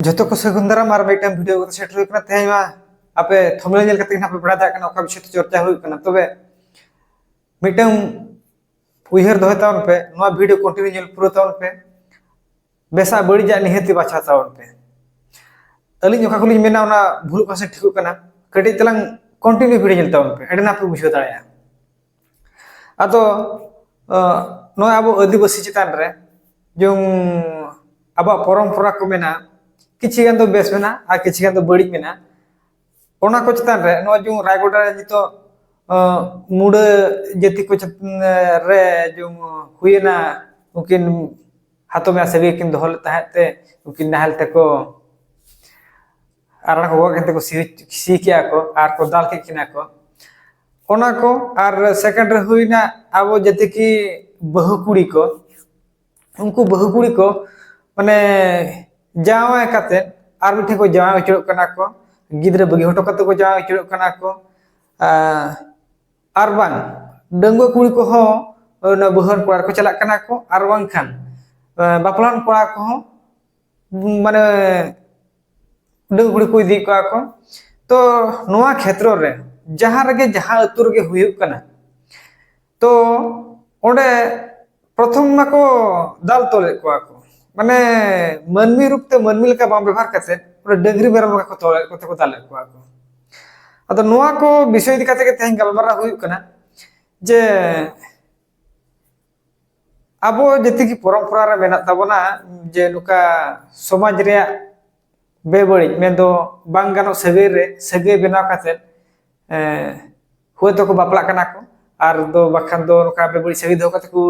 जो को सगुंदरा मार मेटम वीडियो को सेट हुई तेमा आपे थंबनेल नेल कते ना पे बड़ा दाकना ओका विषय चर्चा हुई कना तबे मिटम उयहर दोहे तावन पे नोआ वीडियो कंटिन्यू नेल पूरा तावन पे बेसा बड़ी जा निहति बाछा तावन पे अलिन ओका कुलिन मेना ओना भूल पासे ठीक कना कटी तलंग कंटिन्यू वीडियो नेल तावन पे एडे ना पे बुझो दाया आतो नोआ अब आदिवासी चितान रे जो अब परंपरा को मेना किछि गान दो बेस मेना आ किछि गान दो बड़ी मेना ओना को चितान रे नो जो रायगोडा नितो मुडे जति को रे जो हुइना उकिन हाथों में सगे किन दोहल ताहते उकिन नहल तको आरण को गते को सी किया को आर को दाल के किना को ओना को आर सेकंड रे हुइना अब जति की बहुकुड़ी को उनको बहुकुड़ी को माने जावा काते आर मिठे को जावा उचड़ो कना को गिद्रे बगी हटो कते को जावा उचड़ो कना को आर बांग डंगो कुड़ी को हो न बहन कोड़ा को चला कना को आर बांग खान बापलान कोड़ा को हो माने डंगो कुड़ी को इदी को तो नोआ क्षेत्र रे जहां रगे जहां अतुर गे हुयुक कना तो ओंडे प्रथम माको दाल तोले को माने मनमी रूप ते मनमी लेका बाम व्यवहार करते डंगरी मेरम को तोले को दाल को अतो नोआ को विषय दि काते के तेन गलमारा हुयुक कना जे आबो जति की परंपरा रे मेना ताबोना जे नुका समाज रे बेबड़ी मेदो बांग गानो सगे रे सगे बेनाव काते हुए तो को बापला कना को आर दो बखान दो नुका बेबड़ी सगे दो काते को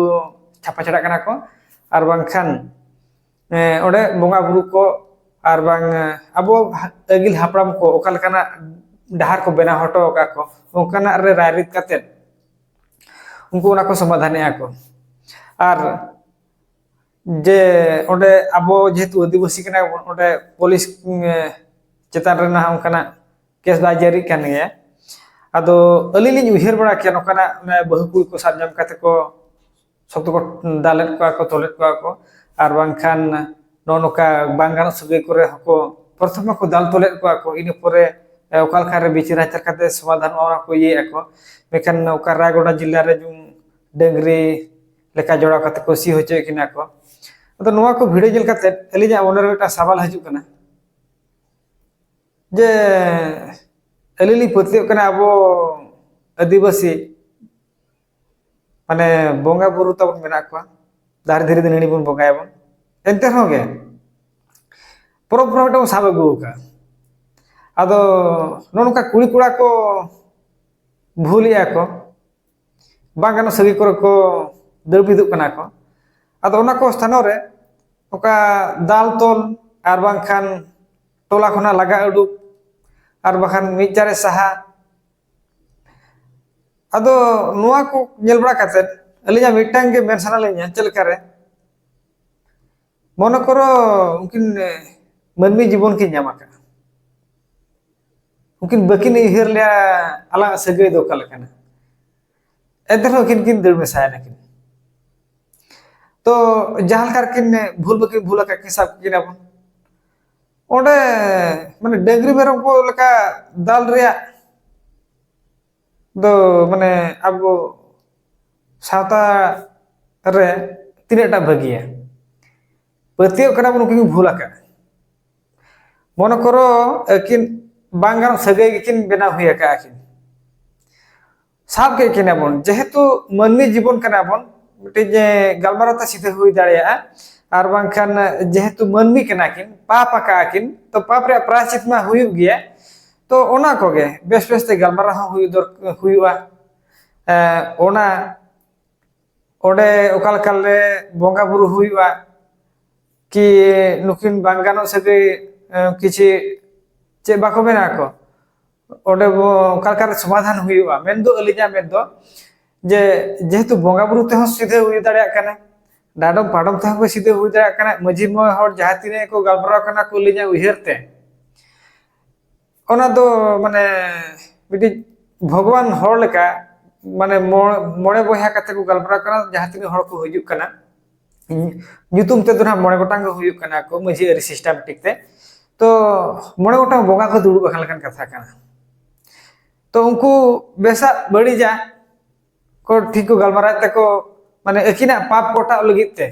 छापा छड़ा कना को आर बांखान ओडे बोंगा बुरु को आर बांग आबो अगिल हापड़ाम को ओका लेकाना डहार को बेना हटो का को ओकाना रे रायरित काते उनको ओना को समाधान को आर जे ओडे आबो जेतु आदिवासी कना ओडे पुलिस चेतान रे ना ओकाना केस बाजारी कान गया आदो अली लिन उहिर बड़ा के नोकाना बहुकुल को साजम काते को सब को दालेट को तोलेट को आर बांखान नोका बांगान सगे करे हको प्रथम को दाल तोलेट को इन परे ओकाल खारे बिचारा चरकाते समाधान ओना को ये को मेखान ओका रायगोडा जिल्ला रे जुम डंगरी लेका जोड़ा काते को सी होचे किना को तो नोआ को वीडियो जल काते अलिजा ओनर बेटा सवाल हजू कना जे अलिली पतियो कना अब आदिवासी माने बोंगा बुरु तब मेना को दार धीरे धीरे बन बोंगायबन एनते होगे परंपरा साब अगू का आदो नोनका कुड़ी कुड़ा को भूलिया को बांगानो सगी को दरबिदु कना को आदो ओना को स्थान रे ओका दाल तोल आर बांखान टोला खना लगा उडुक आर बाखान मिचारे सहा आदो नोआ को नेल बड़ा काते अलिया मिटांग के मेनसना ले냐 चलकारे मन करो उनकिन मनमी जीवन की नामा उनकिन बकिन इहर लिया अला सगे दो कलकना एदर किन किन दर में साया नकिन तो जहाल कर किन भूल बकिन भूला का हिसाब किन अपन ओडे माने डंगरी मेरम को लका दाल रिया दो माने अब सावता रे तिनेटा भागिया पतियो कना बन उकिन भूला का मन करो किन बांगान सगे किन बेना हुया का किन साब के किन बन जेहेतु मनमी जीवन कना बन मिटे जे गलमारता सीधे हुई दाड़िया आर बांखान जेहेतु मनमी कना किन पाप का किन तो पाप रे प्रायश्चित मा हुई गया तो ओना कोगे बेस बेस ते गलमारा हुई दर हुईवा ओना ओडे ओकाल काले बोंगा बुरु हुईवा कि नुकिन बांगानो सगे किछि चे बाको बेना को ओडे ओकाल काले समाधान हुईवा मेनदो अलिजा मेनदो जे जेहेतु बोंगा बुरु ते हो सीधे हुई दाड़िया कना डाडम पाडम ते हो सीधे हुई दाड़िया कना मजी म हर जहातिने को गलबरा कना को लिजा उहिरते ओना दो माने बिदि भगवान हर लेका माने मोड़े बहा कते को गलबरा कना जहातिने हर को हुजुक कना ᱧᱩᱛᱩᱢ ᱛᱮᱫᱚ ᱱᱟᱜ 9 ᱜᱚᱴᱟᱝ ᱜᱮ ᱦᱩᱭᱩᱜ ᱠᱟᱱᱟ ᱠᱚ ᱢᱟᱹᱡᱷᱤ ᱟᱹᱨᱤ ᱥᱤᱥᱴᱮᱢᱮᱴᱤᱠ ᱛᱮ तो मोड़े गोटा बंगा को दुड़ुब अकान लेकान कथा काना तो उनको बेसा बड़ीजा को ठीक को गलमारा तको माने अकिना पाप कोटा लगित ते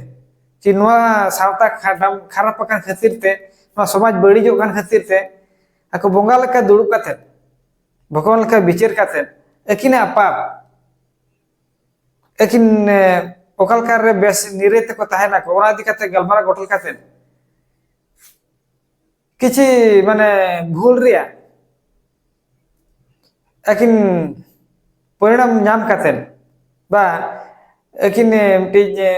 कि नोआ सावता खराब अकान खातिर ते नोआ समाज बड़ीजो कान खातिर ते ako bonga leka duduk katet भगवान लeka बिचार katet अकिना पाप अकिन ओकल कार बेस निरे तको तहना को ओना दिकाते गलमारा गोटल काते किछि माने भूल रिया अकिन परिणाम नाम काते बा अकिन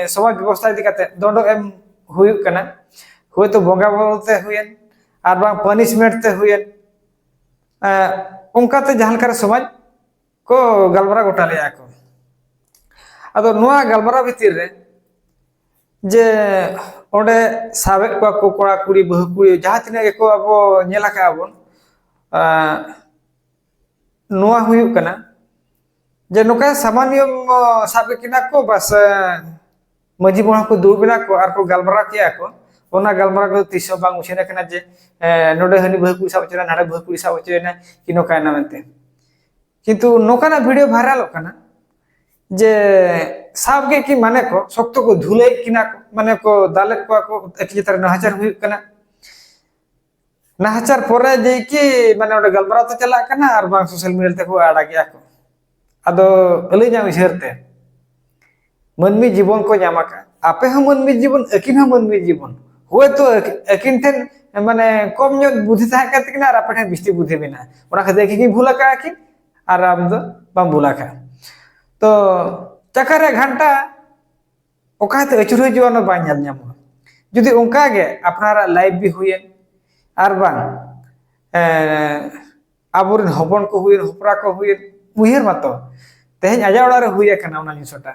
समाज व्यवस्था दिकाते दंड एम हुयुक कना होय तो बोंगा बोलते हुयन आर बांग पनिशमेंट ते हुयन उनकाते जहां लेकर समाज को गलमारा गोटा लिया को अदो नोआ गलमारा भितिर रे जे ओंडे साबे को कोड़ा कुड़ी बहु कुड़ी जहां तिने को अब नेला का आबोन नोआ हुयुक कना जे नोका सामान्य साबे किना को बस मजी बोना को दुबिना को आर को गलमारा किया को ओना गलमारा को तिसो बांग उछेना कना जे नोडे हनी बहु कुड़ी साब चेना नाडे बहु कुड़ी साब चेना कि नोका ना मेनते किंतु नोका ना वीडियो वायरल कना जे साब के कि माने को सख्त को धुले किना माने को दाले को एक तरह नहाचार हुई कना नहाचार पोरे जे कि माने ओडे गलमारा तो चला कना आर बांग सोशल मीडिया ते को आड़ा गया को अदो अलिजा उछरते मनमी जीवन को जामाका आपे हम मनमी जीवन अकिन हम मनमी जीवन होय तो अकिन ठेन माने कम ᱧᱚᱜ बुद्धि थाहे काते किना आर आपे ठेन बिस्ती बुद्धि बिना ओना खाते कि भूला का अकिन आर आम दो बम भूला का तो चकरे घंटा ओकाते अचुर हिजुआनो बा ñal ñamo जुदी ओंका गे अपनारा लाइव भी हुयेन आर बा आबोरन हबन को हुयेन होपरा को हुयेन उहिर मतो तेहन आजा ओड़ा रे हुय kana ओना निसोटा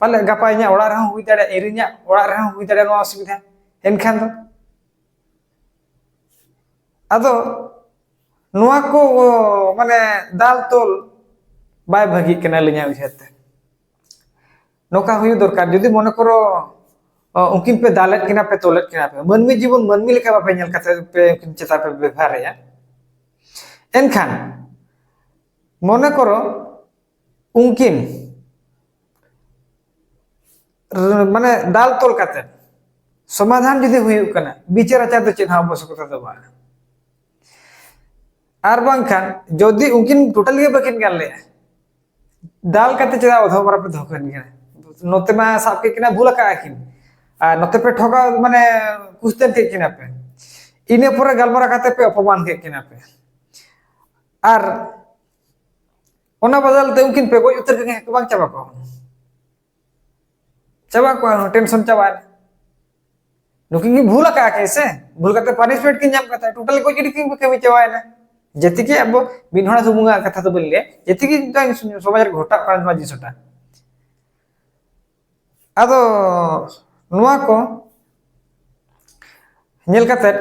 पाले गपा इnya ओड़ा रे हुय दाड़े एरिnya ओड़ा रे हुय दाड़े नो असुविधा एनखान दो अदो नोआ को माने दाल तोल बाय भागी कना लिnya उछते नोका हुय दरकार जदि मने करो उनकिन पे दालेट किना पे तोलेट किना पे मनमी जीवन मनमी लेका बापे नेल कते पे चिता पे व्यवहार या एनखान मने करो उनकिन माने दाल तोल काते समाधान जदि हुयुक कना विचार आचार तो चेन आवश्यकता दो बा आर बांखान जदि उनकिन टोटल के बकिन गाल ले दाल काते चेदा अधो मारा पे धोकन गया नोते मा साब के किना भूल का आकिन आ नोते पे ठोका माने कुछते के किना पे इने पूरा गलमारा काते पे अपमान के किना पे आर ओना बदल ते उनकिन पे गोय उतर के बांग चाबा को टेंशन चाबा नुकिन की भूल का कैसे भूल करते पनिशमेंट की नाम कथा टोटल कोई किडी की कमी चावाय ना जति के अब बिनहणा सुमुंगा कथा तो बोलले जति की समाज घोटा कान मा जिसटा आदो नुआ को नेल कते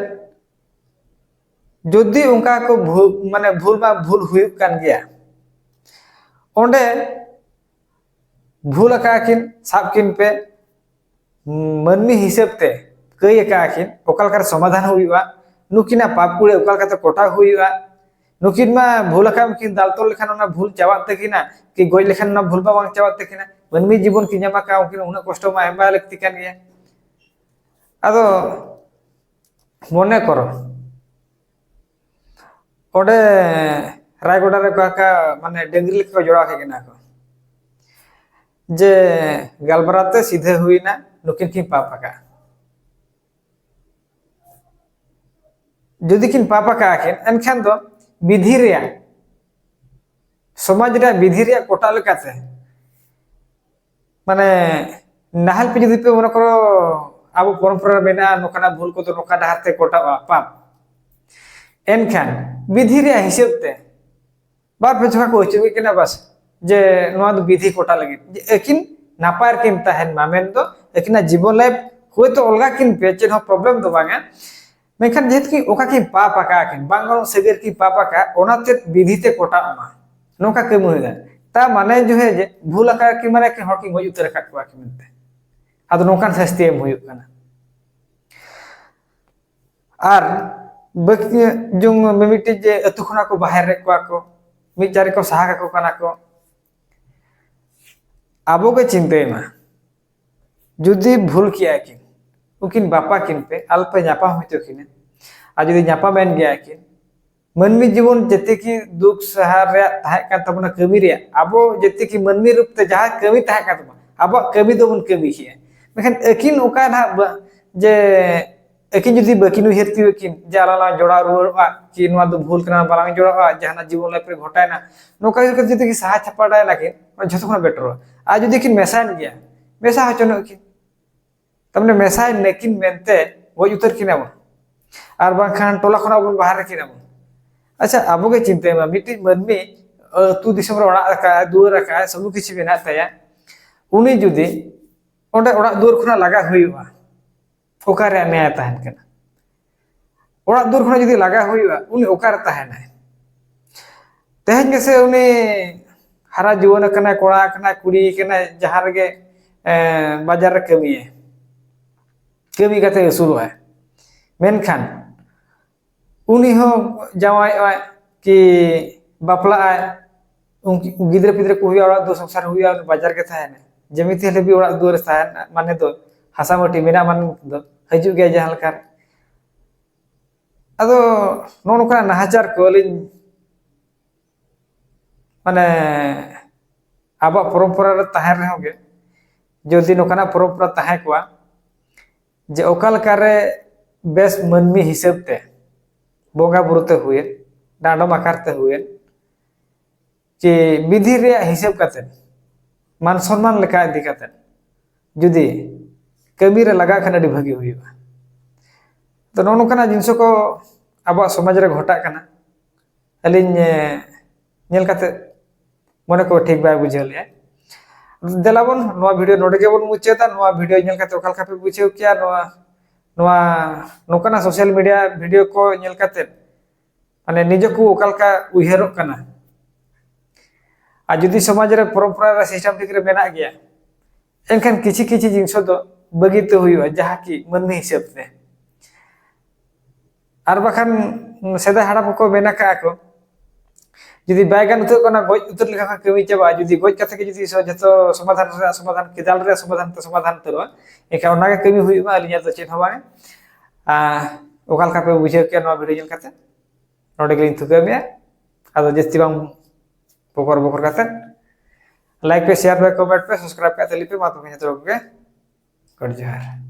जदि उनका को माने भूल बा भूल हुई कान गया ओंडे भूल का किन साब किन पे मनमी हिसाब ते कई का किन ओकल कर समाधान हुईवा नुकिना पाप कुड़े ओकल का तो कोटा हुईवा नुकिन मा भूल का किन दाल तोल लेखान ओना भूल चावात तकिना कि गोय लेखान ना भूल बा बांग चावात तकिना मनमी जीवन की ᱧᱟᱢᱟ का उनकिन उना कष्ट मा एम बा लगती कान गया आदो मने करो ओडे रायगोडा रे का माने डेंगरी लेका जोड़ा के ना को जे गलबराते सीधे हुई ना नुकिन की पापा का जदि किन पापा का आखिन एनखान दो विधि रे समाज रे विधि रे कोटा लेकाते माने नाहल पे जदि पे मन करो अब परंपरा बेना नोकना भूल को तो नोका डाहते कोटा पाप एनखान विधि रे हिसाब ते बार पे जका को चुके किना बस जे नोआ दो विधि कोटा लगी एकिन नापार किन तहन मामेन दो एकिना जीवन लाइफ होय तो अलगा किन पे चेन प्रॉब्लम तो बांगा मेखान जेत की ओका की पापा का किन बांगल सेगर की पापा का ओनाते विधि ते कोटा मा नोका के मुहिदा ता माने जो है जे भूल का कि माने के हर की गoj उतर का को कि मनते आदो नोकान शास्ति एम हुयुक कना आर बाकी जो मिमिटी जे अतु खना को बाहर रे को मिट जारे को साहा को कना को आबो के चिंते मा जुदी भूल किया किन उकिन बापा किन पे अल्प न्यापा होतो किन आ जुदी न्यापा मेन गया किन मनमी जीवन जते की दुख सहार रे ताहे का तबना कमी रे आबो जते की मनमी रूप ते जहा कमी ताहे का तबा आबो कमी दो बन कमी किया मेखन अकिन ओका ना जे अकिन जुदी बकिन उहेरती अकिन जे आला जोड़ा रुआ कि नवा दो भूल कना बालांग जोड़ा जहाना जीवन लाइफ रे घटाय ना नोका जते की साहा छपाडाय लागे जतो खना बेटर आ जुदी किन मेसान गया मेसा हचनो किन तमने मेसाय नेकिन मेनते गज उतर किना बन आर बाखान टोला खना बन बाहर किना बन अच्छा अब के चिंते में मिट्टी मनमी तू दिसम रे ओड़ा का दुआर का सब किछि बेना ताया उनी जुदी ओंडे ओड़ा दुआर खना लगा हुईवा ओकारे न्याय तहन कना ओड़ा दुआर खना जुदी लगा हुईवा उनी ओकारे तहना तेहन गेसे उनी हरा जीवन कना कोड़ा कना कुड़ी कना जहां रे बाजार रे कमी कते असुल है मेनखान उनी हो जावाय कि बापला गिद्रे पिद्रे को हुआ दो संसार हुआ बाजार के थाने जमीती हले भी ओड़ा दुआर थान माने दो हासा मटी मेना मान दो हजू गया जहां लकार अदो नोनका नाहाचार कोलिन माने आबा परंपरा रे ताहे रहे होगे जदि नोकना परंपरा ताहे कोआ जे ओकाल कारे बेस मनमी हिसाब ते बोंगा बुरुते हुए डांडो मकारते हुए कि विधि रे हिसाब करते मान सम्मान लेका इदी करते जुदी कमी रे लगा खान अडी भागी हुईबा तो नोनो कना जिनस को अब समाज रे घटा कना अलिन नेल करते मने को ठीक बाय बुझेले देलाबन नोआ वीडियो नोडे के बन मुचेता नोआ वीडियो नेल करते ओकाल खापे बुझेउ किया नोआ नोकना सोशल मीडिया वीडियो को नेल करते माने निजे को ओकालका उहेरो कना आ जुदी समाज रे परंपरा रे सिस्टम ठीक रे मेना गया एनखान किछि किछि जिंस दो बगिते हुईवा जहा की मननी हिसाब ते आर बखान सेदा हाड़ा को मेना का को जुदी बायगान उतर कना गज उतर लेखा कमी चाबा जुदी गज कथे के जुदी जतो समाधान केदाल रे समाधान तरो एका ओना के कमी हुईबा अलिया तो चेन हवा आ ओकाल का पे बुझे के नो वीडियो जन कते नोडे के थुके में आदो जस्ती बांग बोकर कते लाइक पे शेयर पे कमेंट पे सब्सक्राइब पे तली पे मातो के गड जोहार।